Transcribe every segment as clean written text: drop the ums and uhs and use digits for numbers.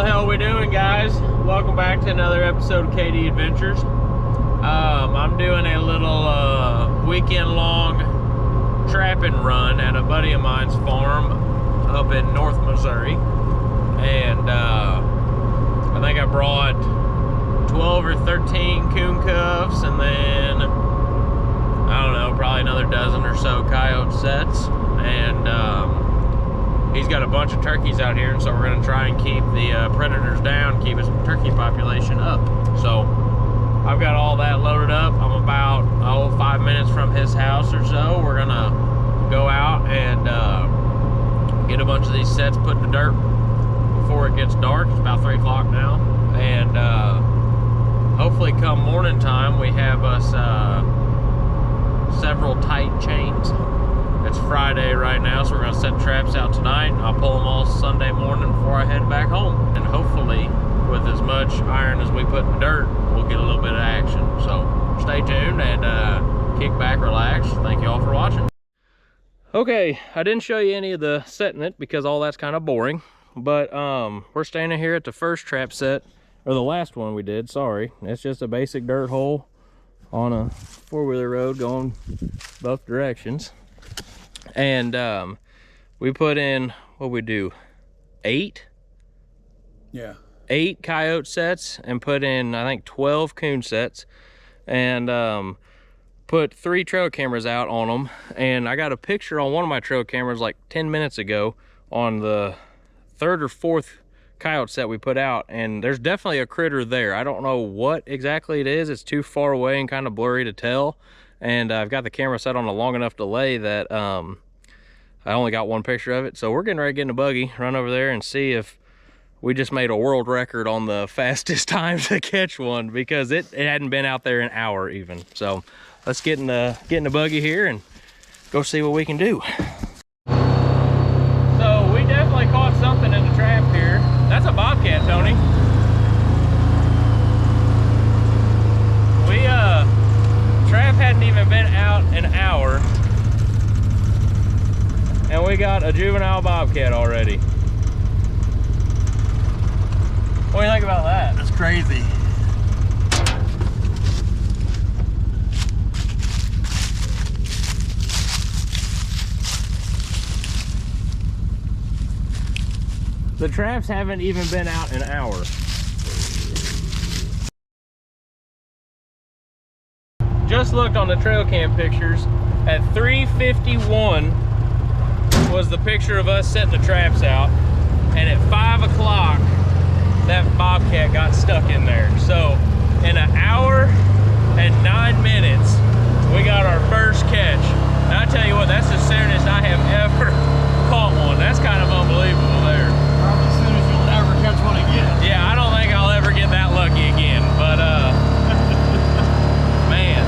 the hell are we doing, guys? Welcome back to another episode of KD Adventures. I'm doing a little weekend-long trapping run at a buddy of mine's farm up in North Missouri. And I think I brought 12 or 13 coon cuffs, and then, I don't know, probably another dozen or so coyote sets. And he's got a bunch of turkeys out here, and so we're gonna try and keep the predators down, keep his turkey population up. So I've got all that loaded up. I'm about 5 minutes from his house or so. We're gonna go out and get a bunch of these sets put in the dirt before it gets dark. It's about 3 o'clock now, and hopefully come morning time we have us several tight chains. It's Friday right now, so we're gonna set traps out tonight. I'll pull them all Sunday morning before I head back home. And hopefully, with as much iron as we put in dirt, we'll get a little bit of action. So stay tuned and kick back, relax. Thank you all for watching. Okay, I didn't show you any of the setting it because all that's kind of boring. But we're standing here at the first trap set, or the last one we did, sorry. It's just a basic dirt hole on a four-wheeler road going both directions. And we put in, what we do, 8 coyote sets, and put in, I think, 12 coon sets, and put 3 trail cameras out on them. And I got a picture on one of my trail cameras like 10 minutes ago on the 3rd or 4th coyote set we put out, and there's definitely a critter there. I don't know what exactly it is. It's too far away and kind of blurry to tell. And I've got the camera set on a long enough delay that I only got one picture of it. So we're getting ready to get in a buggy, run over there and see if we just made a world record on the fastest time to catch one, because it hadn't been out there an hour even. So let's get in the buggy here and go see what we can do. So we definitely caught something in the trap here. That's a bobcat, Tony. Trap hadn't even been out an hour, and we got a juvenile bobcat already. What do you think about that? That's crazy. The traps haven't even been out an hour. Just looked on the trail cam pictures. At 3:51 was the picture of us setting the traps out, and at 5 o'clock that bobcat got stuck in there. So in an hour and 9 minutes we got our first catch. And I tell you what, that's the soonest I have ever caught one. That's kind of unbelievable there. Probably as soon as you'll ever catch one again. Yeah, I don't think I'll ever get that lucky again, but man,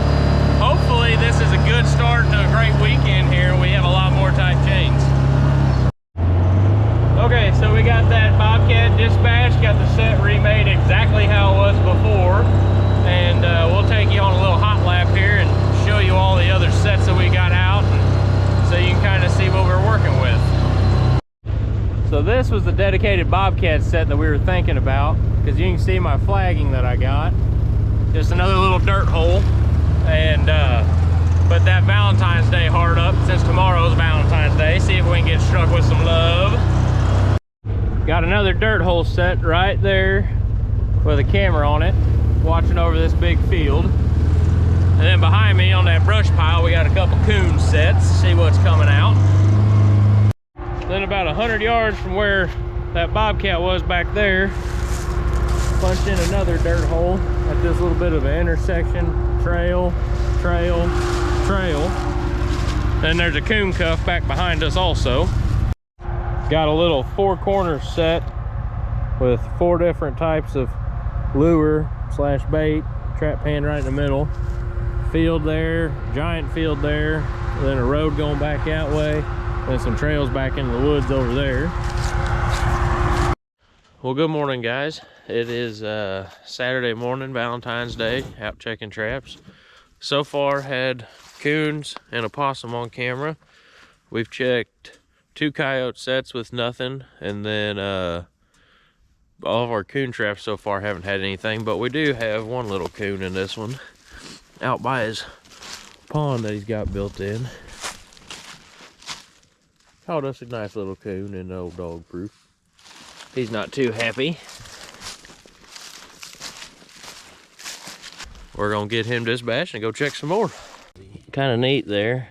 hopefully this is a good start to a great weekend here, and we have a lot more tight chains. Okay, so we got that bobcat dispatched, got the set remade exactly how it was before, and we'll take you on a little hot lap here and show you all the other sets that we got out, and so you can kind of see what we're working with. So this was the dedicated bobcat set that we were thinking about, because you can see my flagging that I got. Just another little dirt hole. And put that Valentine's Day heart up, since tomorrow's Valentine's Day. See if we can get struck with some love. Got another dirt hole set right there with a camera on it, watching over this big field. And then behind me on that brush pile, we got a couple coon sets. See what's coming out. Then about 100 yards from where that bobcat was back there, punched in another dirt hole at this little bit of an intersection. Trail. Then there's a coon cuff back behind us also. Got a little 4-corner set with 4 different types of lure / bait, trap pan right in the middle. Field there, giant field there, then a road going back that way, then some trails back into the woods over there. Well, good morning, guys. It is Saturday morning, Valentine's Day, out checking traps. So far had coons and a possum on camera. We've checked 2 coyote sets with nothing, and then all of our coon traps so far haven't had anything, but we do have one little coon in this one out by his pond that he's got built in. Caught us a nice little coon in the old dog proof. He's not too happy. We're gonna get him dispatched and go check some more. Kind of neat there.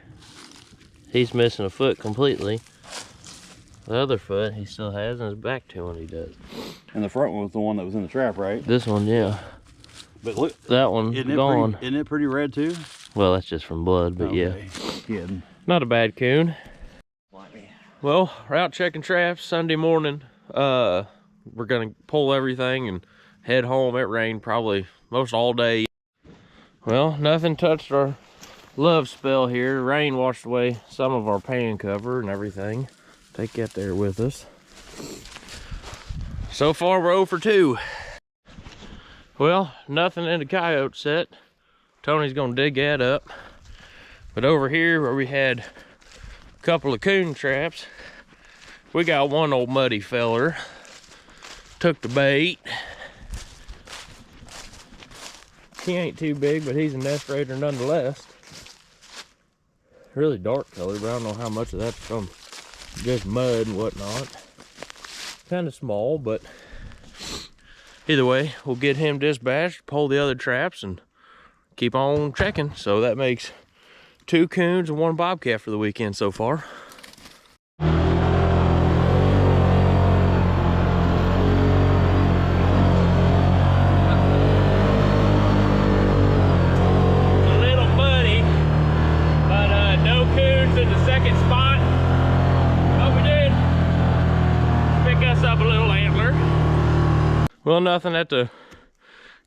He's missing a foot completely. The other foot he still has, and his back to one he does. And the front one was the one that was in the trap, right? This one, yeah. But look, that one gone. Isn't it pretty red too? Well, that's just from blood, but okay. Yeah. Kidding. Not a bad coon. Well, we're out checking traps Sunday morning. We're gonna pull everything and head home. It rained probably most all day. Well, nothing touched our love spell here. Rain washed away some of our pan cover and everything. Take that there with us. So far, we're 0 for 2. Well, nothing in the coyote set. Tony's gonna dig that up. But over here where we had a couple of coon traps, we got one old muddy feller. Took the bait. He ain't too big, but he's a nest raider nonetheless. Really dark color, but I don't know how much of that's from just mud and whatnot. Kind of small, but either way, we'll get him dispatched, pull the other traps, and keep on checking. So that makes 2 coons and 1 bobcat for the weekend so far. Well, nothing at the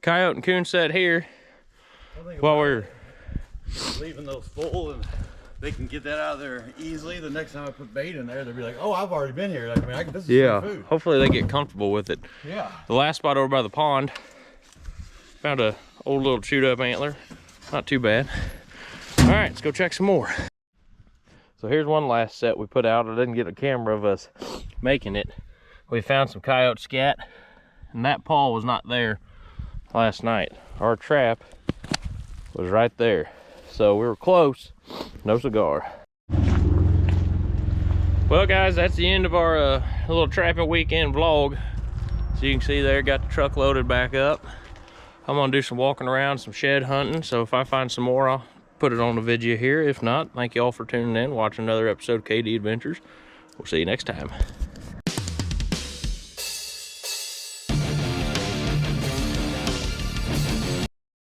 coyote and coon set here. While we're leaving those full, and they can get that out of there easily. The next time I put bait in there, they'll be like, "Oh, I've already been here." Like, I mean, this is food. Hopefully they get comfortable with it. Yeah. The last spot over by the pond, found a old little chewed up antler. Not too bad. All right, let's go check some more. So here's one last set we put out. I didn't get a camera of us making it. We found some coyote scat. And that paw was not there last night. Our trap was right there. So we were close, no cigar. Well guys, that's the end of our little trapping weekend vlog. So you can see there, got the truck loaded back up. I'm gonna do some walking around, some shed hunting. So if I find some more, I'll put it on the video here. If not, thank you all for tuning in, watching another episode of KD Adventures. We'll see you next time.